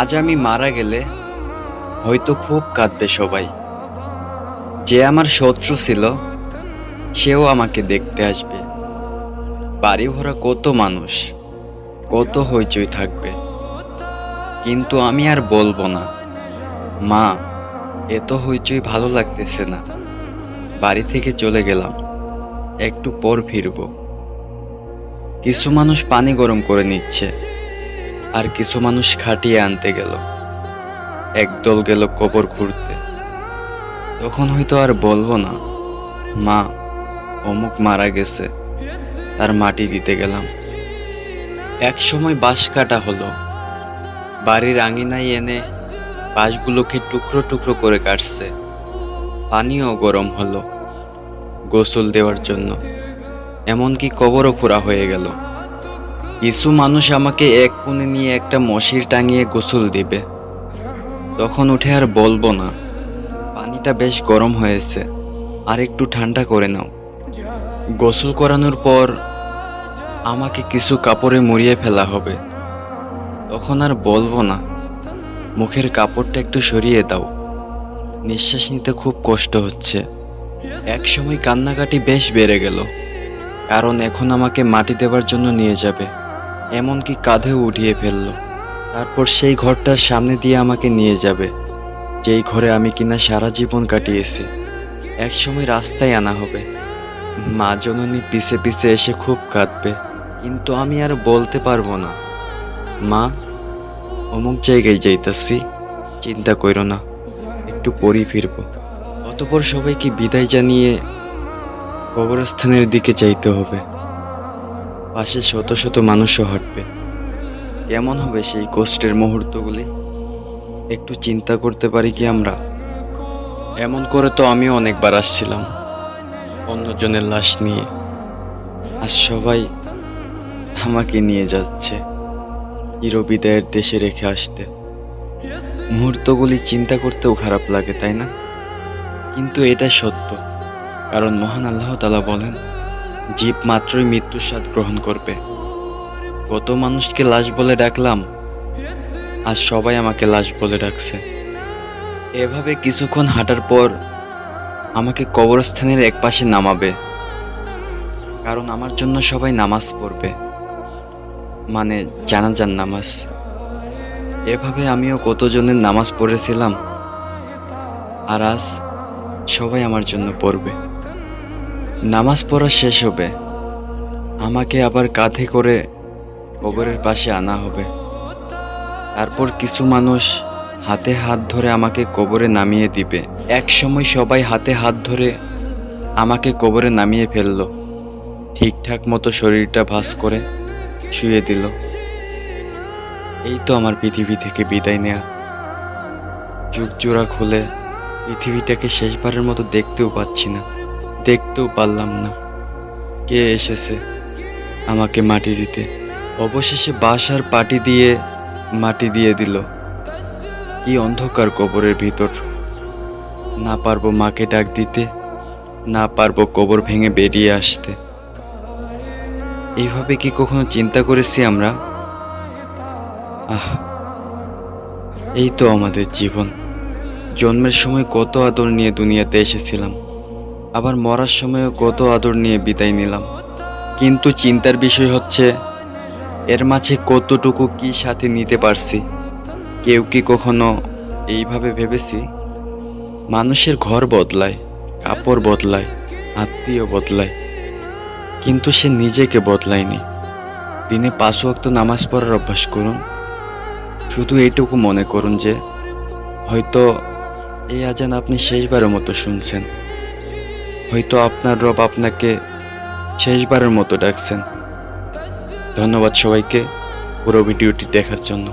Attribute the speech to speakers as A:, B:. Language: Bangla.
A: আজ আমি মারা গেলে হয়তো খুব কাঁদবে সবাই। যে আমার শত্রু ছিল সেও আমাকে দেখতে আসবে। বাড়ি ভরা কত মানুষ, কত হইচই থাকবে, কিন্তু আমি আর বলবো না, মা এত হইচই ভালো লাগতেছে না, বাড়ি থেকে চলে গেলাম, একটু পর ফিরবো। কিছু মানুষ পানি গরম করে নিচ্ছে, আর কিছু মানুষ খাটিয়ে আনতে গেল, একদল গেল কবর খুঁড়তে। তখন হয়তো আর বলবো না, মা অমুক মারা গেছে, তার মাটি দিতে গেলাম। এক সময় বাঁশ কাটা হলো, বাড়ির আঙিনায় এনে বাঁশগুলোকে টুকরো টুকরো করে কাটছে। পানিও গরম হলো গোসল দেওয়ার জন্য, এমনকি কবরও খোঁড়া হয়ে গেল। কিছু মানুষ আমাকে এক কোণে নিয়ে একটা মশির টাঙিয়ে গোসল দিবে। তখন উঠে আর বলবো না, পানিটা বেশ গরম হয়েছে, আর একটু ঠান্ডা করে নাও। গোসল করানোর পর আমাকে কিছু কাপড়ে মুড়িয়ে ফেলা হবে। তখন আর বলবো না, মুখের কাপড়টা একটু সরিয়ে দাও, নিঃশ্বাস নিতে খুব কষ্ট হচ্ছে। এক সময় কান্নাকাটি বেশ বেড়ে গেল, কারণ এখন আমাকে মাটি দেওয়ার জন্য নিয়ে যাবে, এমনকি কাঁধেও উঠিয়ে ফেললো। তারপর সেই ঘরটার সামনে দিয়ে আমাকে নিয়ে যাবে, যেই ঘরে আমি কিনা সারা জীবন কাটিয়েছি। এক সময় রাস্তায় আনা হবে, মা জননী পিছে পিছে এসে খুব কাঁদবে, কিন্তু আমি আর বলতে পারবো না, মা অমুক জায়গায় যাইতাছি, চিন্তা কইরো না, একটু পরই ফিরবো। অতঃপর সবাইকে বিদায় জানিয়ে কবরস্থানের দিকে যাইতে হবে। পাশে শত শত মানুষও হাঁটবে। কেমন হবে সেই কষ্টের মুহূর্তগুলি? একটু চিন্তা করতে পারি কি আমরা? এমন করে তো আমিও অনেকবার আসছিলাম অন্যজনের লাশ নিয়ে, আর সবাই আমাকে নিয়ে যাচ্ছে চিরবিদায়ের দেশে রেখে আসতে। মুহূর্তগুলি চিন্তা করতেও খারাপ লাগে, তাই না? কিন্তু এটা সত্য, কারণ মহান আল্লাহ তাআলা বলেন, জীব মাত্রই মৃত্যুর স্বাদ গ্রহণ করবে। কত মানুষকে লাশ বলে ডাকলাম, আজ সবাই আমাকে লাশ বলে ডাকছে। এভাবে কিছুক্ষণ হাঁটার পর আমাকে কবরস্থানের এক পাশে নামাবে, কারণ আমার জন্য সবাই নামাজ পড়বে, মানে জানাজার নামাজ। এভাবে আমিও কতজনের নামাজ পড়েছিলাম, আর আজ সবাই আমার জন্য পড়বে। নামাজ পড়া শেষ হবে, আমাকে আবার কাঁধে করে কবরের পাশে আনা হবে। তারপর কিছু মানুষ হাতে হাত ধরে আমাকে কবরে নামিয়ে দিবে। এক সময় সবাই হাতে হাত ধরে আমাকে কবরে নামিয়ে ফেললো, ঠিকঠাক মতো শরীরটা ভাঁজ করে শুয়ে দিল। এই তো আমার পৃথিবী থেকে বিদায় নেয়া। চোখ জোড়া খুলে পৃথিবীটাকে শেষবারের মতো দেখতেও পাচ্ছি না, দেখতেও পারলাম না। কে এসেছে আমাকে মাটি দিতে? অবশেষে বাঁশ আর পাটি দিয়ে মাটি দিয়ে দিল। কি অন্ধকার কবরের ভিতর! না পারবো মাকে ডাক দিতে, না পারবো কবর ভেঙে বেরিয়ে আসতে। এইভাবে কি কখনো চিন্তা করেছি আমরা? আহ, এই তো আমাদের জীবন। জন্মের সময় কত আদর নিয়ে দুনিয়াতে এসেছিলাম, আবার মরার সময়ও কত আদর নিয়ে বিদায় নিলাম। কিন্তু চিন্তার বিষয় হচ্ছে, এর মাঝে কতটুকু কি সাথে নিতে পারছি। কেউ কি কখনো এইভাবে ভেবেছি? মানুষের ঘর বদলায়, কাপড় বদলায়, আত্মীয় বদলায়, কিন্তু সে নিজেকে বদলায়নি। দিনে 5 ওয়াক্ত নামাজ পড়ার অভ্যাস করুন। শুধু এইটুকু মনে করুন যে হয়তো এই আজান আপনি শেষবারের মতো শুনছেন, হয়তো আপনার রব আপনাকে শেষবারের মতো ডাকছেন। ধন্যবাদ সবাইকে পুরো ভিডিওটি দেখার জন্য।